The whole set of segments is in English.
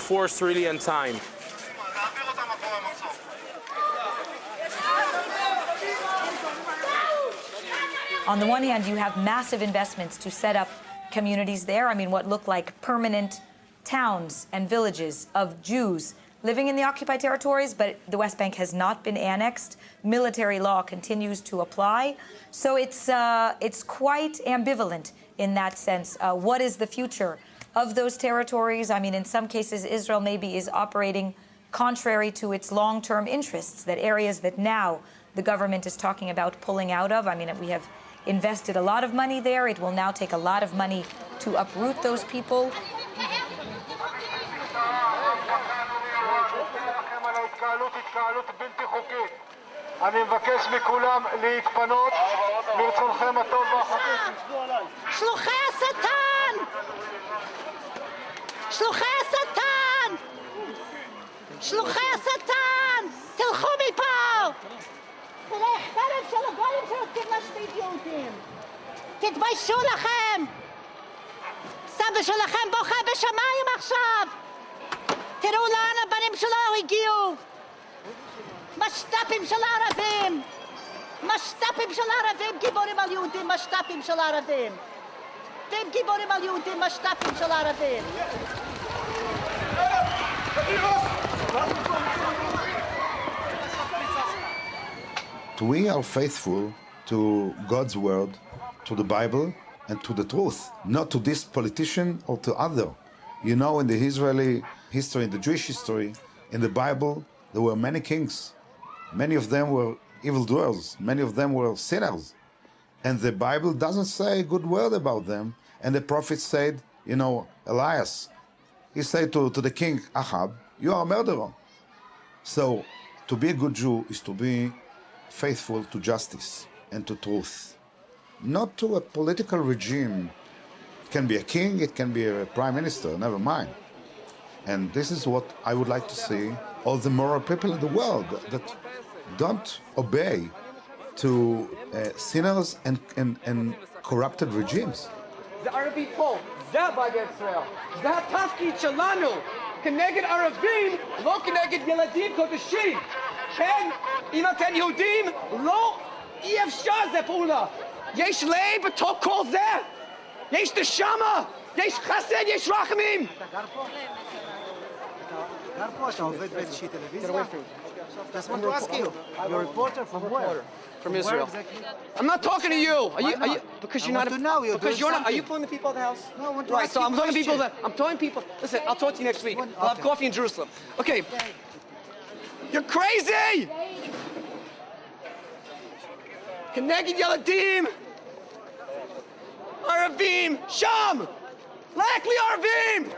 force really in time. On the one hand, you have massive investments to set up communities there. I mean, what look like permanent towns and villages of Jews living in the occupied territories, but the West Bank has not been annexed. Military law continues to apply. So it's quite ambivalent in that sense. What is the future of those territories? I mean, in some cases, Israel maybe is operating contrary to its long-term interests, that areas that now the government is talking about pulling out of. I mean, we have invested a lot of money there. It will now take a lot of money to uproot those people. אני מבקש מכולם להתפנות מרצונכם הטוב והחופשי. שלוחי השטן! שלוחי השטן! שלוחי השטן! תלכו מפה! תראה, חרב של הגויים שרוצים להשמיד יהודים. תתביישו לכם! סבא שלכם בוכה בשמיים עכשיו! תראו לאן הבנים שלו הגיעו! משת"פים של ערבים! משת"פים של ערבים גיבורים על יהודים, משת"פים של ערבים! והם גיבורים על יהודים, משת"פים של ערבים! We are faithful to God's word, to the Bible, and to the truth, not to this politician or to other. You know, in the Israeli history, in the Jewish history, in the Bible, there were many kings. Many of them were evildoers. Many of them were sinners. And the Bible doesn't say a good word about them. And the prophet said, you know, Elias, he said to the king Ahab, you are a murderer. So to be a good Jew is to be faithful to justice and to truth, not to a political regime. It can be a king, it can be a prime minister, never mind. And this is what I would like to see all the moral people in the world that don't obey to sinners and corrupted regimes. זה ערבי פה, זה בגד ישראל, זה התפקיד שלנו, כנגד ערבים, לא כנגד ילדים קודשים. כן, אם אתם יהודים, לא, אי אפשר זה פעולה. יש לב בתוך כל זה, יש נשמה, יש חסד, יש רחמים. אתה גר פה? גר פה, אתה עובד באיזושהי טלוויזיה? Just want to ask you, you're a reporter from where? From Israel. I'm not talking to you. Are you because you're not because you're not, are you pulling the people out of the house? No, I want to right, ask so you I'm talking people that I'm telling people, listen, I'll talk to you next week. I'll have coffee in Jerusalem. Okay. You're crazy! כנגד ילדים, ערבים, שם! רק לי ערבים!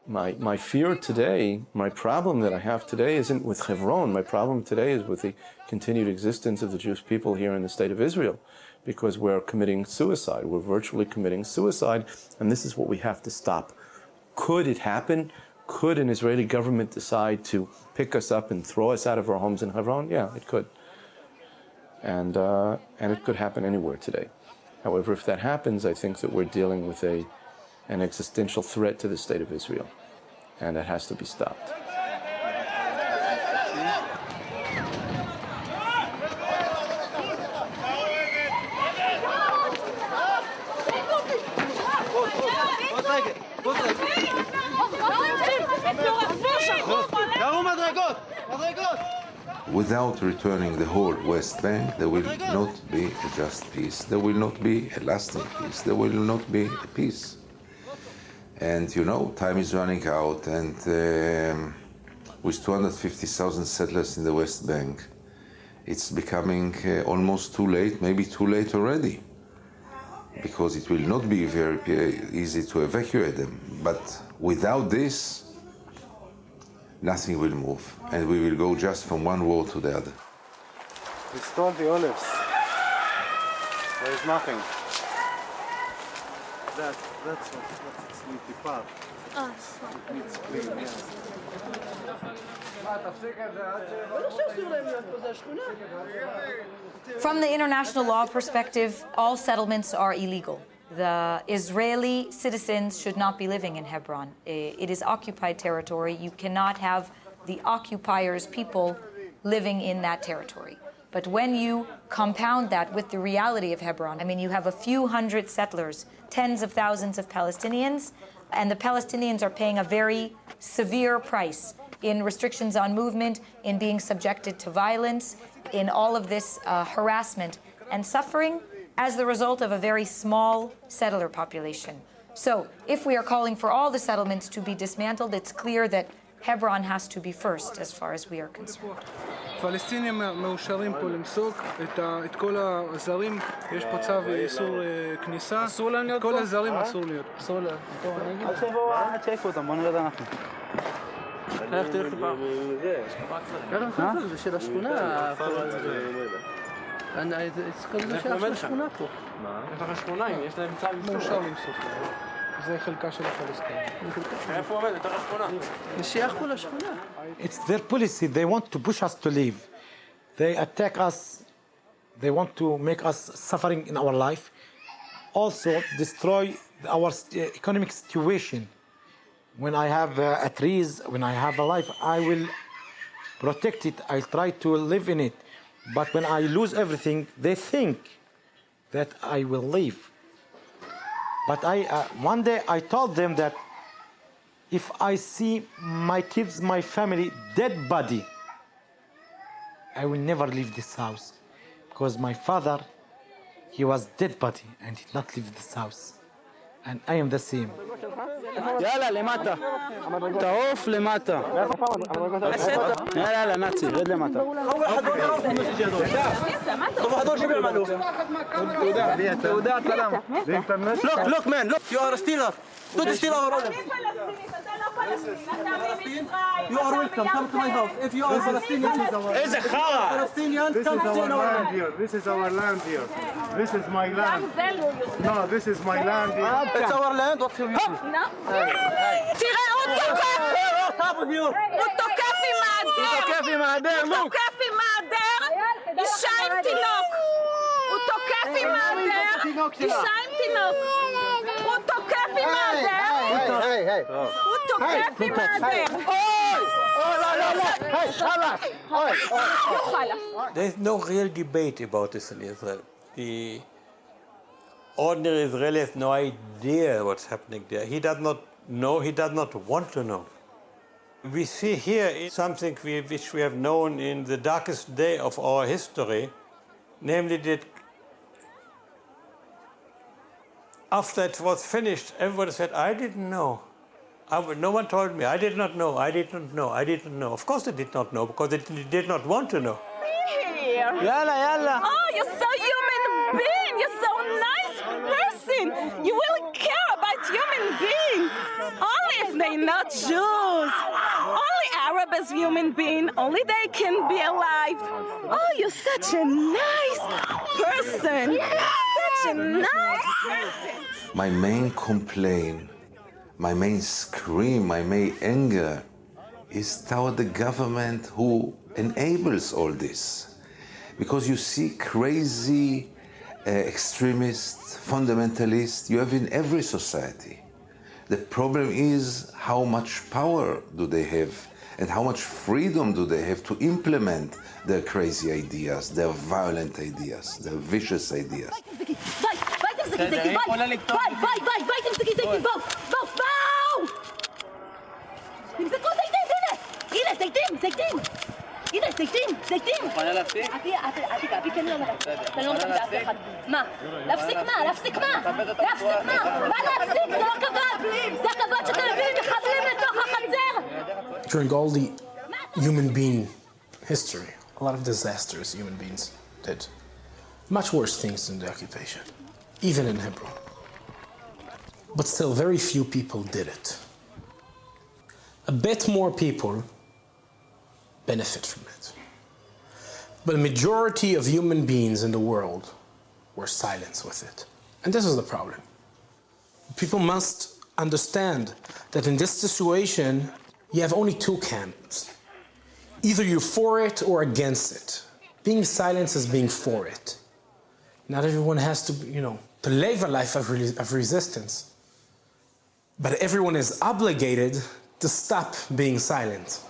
My fear today, my problem that I have today isn't with Hebron. My problem today is with the continued existence of the Jewish people here in the state of Israel, because we're committing suicide. We're virtually committing suicide, and this is what we have to stop. Could it happen? Could an Israeli government decide to pick us up and throw us out of our homes in Hebron? Yeah, it could. And it could happen anywhere today. However, if that happens, I think that we're dealing with an existential threat to the state of Israel, and that has to be stopped. Without returning the whole West Bank, there will not be a just peace. There will not be a lasting peace. There will not be a peace. And you know, time is running out, and with 250,000 settlers in the West Bank, it's becoming almost too late, maybe too late already, because it will not be very easy to evacuate them. But without this, nothing will move, and we will go just from one war to the other. We stole the olives. There is nothing. That's its sneaky part. It needs clean, yes. From the international law perspective, all settlements are illegal. The Israeli citizens should not be living in Hebron. It is occupied territory. You cannot have the occupiers' people living in that territory. But when you compound that with the reality of Hebron, I mean, you have a few hundred settlers, tens of thousands of Palestinians, and the Palestinians are paying a very severe price in restrictions on movement, in being subjected to violence, in all of this harassment and suffering as the result of a very small settler population. So if we are calling for all the settlements to be dismantled, it's clear that Hebron has to be first as far as we are concerned. פלסטינים מאושרים פה למסוק את כל הזרים, יש פה צו איסור כניסה, את כל הזרים אסור להיות. אסור להיות. עד שיבואו, עד שיעיפו אותם, בוא נרד אנחנו. איך תלך לבא? זה של השכונה. זה של השכונה פה. יש לך שכונה, יש להם צו מאושר למסוק. זה חלקה של הפלסטינים. איפה עובד? יותר השכונה. שיחכו לשכונה. It's their policy. They want to push us to leave. They attack us. They want to make us suffering in our life. Also destroy our economic situation. When I have a trees, when I have a life, I will protect it. I'll try to live in it. But when I lose everything, they think that I will leave. But one day I told them that if I see my kids, my family, dead body, I will never leave this house. Because my father, he was dead body and did not leave this house. And I am the same. יאללה, למטה. תעוף למטה. יאללה, נאצי, רד למטה. Look, man, look, you are a stealer. Don't steal our order. You are welcome, come to my house. If you are Palestinian, Palestinian, come to our land here. This is our land here. This is my land. No, this is my land here. It's our land, what you mean? תראה, הוא תוקף עם העדר, הוא תוקף עם העדר, אישה עם תינוק. הוא תוקף עם העדר, אישה עם תינוק. הוא תוקף עם העדר. הוא תוקף עם העדר. There's no real debate about this in Israel. The ordinary Israeli has no idea what's happening there. He does not know, he does not want to know. We see here something which we have known in the darkest day of our history, namely that after it was finished, everybody said, I didn't know. No one told me. I did not know. I didn't know. I didn't know. Of course they did not know because they did not want to know. Here. Oh, you're so human being. You're so nice person. You will care about human being. Only if they're not Jews. Only Arab as human being. Only they can be alive. Oh, you're such a nice person. Such a nice person. My main complaint, my main scream, my main anger is toward the government who enables all this. Because you see crazy extremists, fundamentalists, you have in every society. The problem is how much power do they have and how much freedom do they have to implement their crazy ideas, their violent ideas, their vicious ideas. הנה, זיתים! אבי כן לא לבד. אתה לא מביא באף אחד. מה? להפסיק מה? מה להפסיק? זה לא כבוד! זה הכבוד שאתה מביא מחבלים לתוך החצר! During all the human being history, a lot of disasters human beings did. Much worse things than the occupation, even in Hebron. But still, very few people did it. A bit more people benefit from it. But a majority of human beings in the world were silent with it. And this is the problem. People must understand that in this situation, you have only two camps. Either you're for it or against it. Being silent is being for it. Not everyone has to, to live a life of resistance. But everyone is obligated to stop being silent.